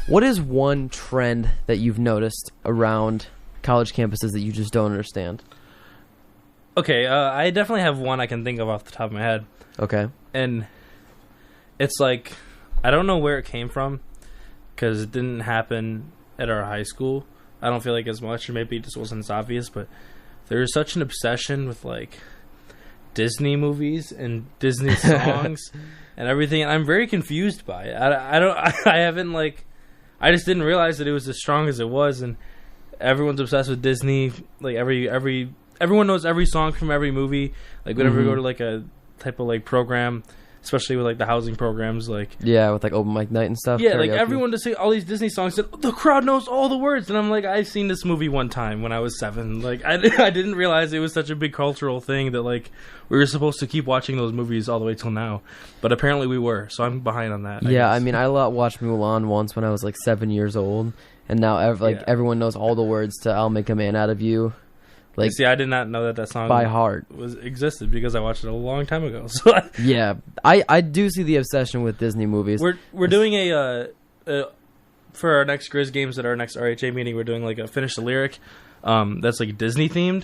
What is one trend that you've noticed around college campuses that you just don't understand? Okay, I definitely have one I can think of off the top of my head. Okay. And it's like, I don't know where it came from, because it didn't happen at our high school. I don't feel like as much, or maybe it just wasn't as obvious, but there is such an obsession with, like, Disney movies and Disney songs and everything, and I'm very confused by it. I just didn't realize that it was as strong as it was, and everyone's obsessed with Disney. Like, everyone knows every song from every movie. Like, whenever we go to, like, a type of, like, program, especially with, like, the housing programs, like... Yeah, with, like, open mic night and stuff. Yeah, like, everyone to say all these Disney songs, and the crowd knows all the words. And I'm like, I've seen this movie one time when I was 7. Like, I didn't realize it was such a big cultural thing that, like, we were supposed to keep watching those movies all the way till now. But apparently we were, so I'm behind on that. Yeah, I mean, I watched Mulan once when I was, like, 7 years old. And now, everyone knows all the words to I'll Make a Man Out of You. Like, see, I did not know that song by heart existed because I watched it a long time ago. So yeah, I do see the obsession with Disney movies. We're doing for our next Grizz games at our next RHA meeting. We're doing like a finish the lyric, that's like Disney themed,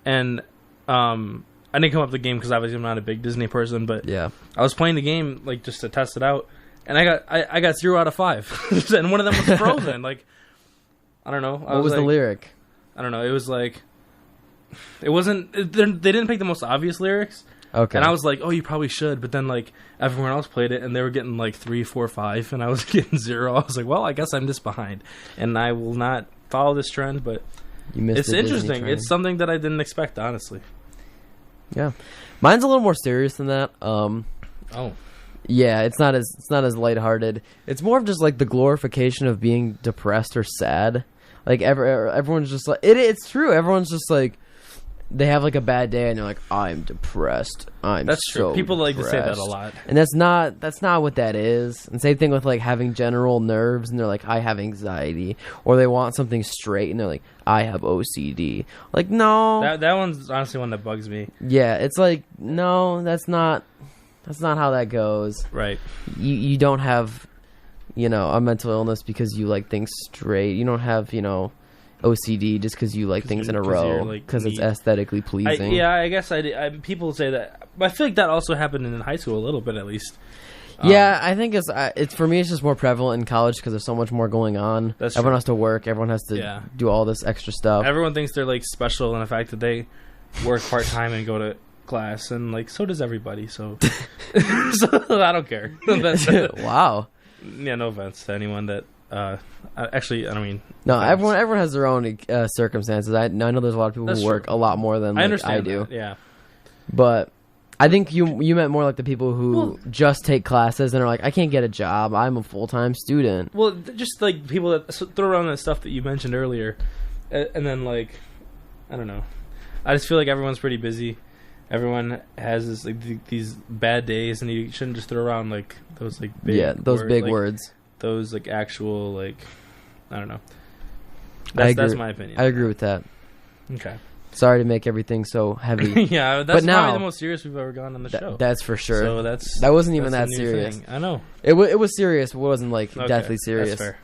and I didn't come up with the game because obviously I'm not a big Disney person, but yeah, I was playing the game like just to test it out, and I got 0 out of 5, and one of them was Frozen. Like, I don't know. What was the lyric? I don't know. It was like. It wasn't. They didn't pick the most obvious lyrics. Okay. And I was like, "Oh, you probably should." But then, like, everyone else played it, and they were getting like 3, 4, 5, and I was getting 0. I was like, "Well, I guess I'm just behind, and I will not follow this trend." But it's interesting. It's something that I didn't expect, honestly. Yeah, mine's a little more serious than that. Oh. Yeah, it's not as lighthearted. It's more of just like the glorification of being depressed or sad. Like everyone's just like it's true. Everyone's just like. They have like a bad day and they're like, I'm depressed. That's so true. People like to say that a depressed." lot. And that's not what that is. And same thing with like having general nerves and they're like, I have anxiety. Or they want something straight and they're like, I have OCD. Like, no. That one's honestly one that bugs me. Yeah, it's like, no, that's not how that goes. Right. You don't have, a mental illness because you like things straight. You don't have, OCD just because you like things in a row because it's aesthetically pleasing. I guess people say that. But I feel like that also happened in high school a little bit at least. Yeah, I think it's for me. It's just more prevalent in college because there's so much more going on. Everyone has to work. Everyone has to do all this extra stuff. Everyone thinks they're like special in the fact that they work part time and go to class, and like so does everybody. So, so I don't care. Wow. Yeah, no offense to anyone that. Actually, I don't mean. No, everyone has their own circumstances. I know there's a lot of people who work a lot more than I do. That, yeah, but I think you meant more like the people who just take classes and are like, I can't get a job. I'm a full-time student. Well, just like people that throw around that stuff that you mentioned earlier, and then like, I don't know. I just feel like everyone's pretty busy. Everyone has this, like these bad days, and you shouldn't just throw around like those like big big words. Those like actual like I don't know. That's my opinion. I agree with that. Okay. Sorry to make everything so heavy. Yeah, that's probably the most serious we've ever gone on the show. That's for sure. So that wasn't even that serious. Thing. I know. It was serious, but it wasn't like deathly serious. That's fair.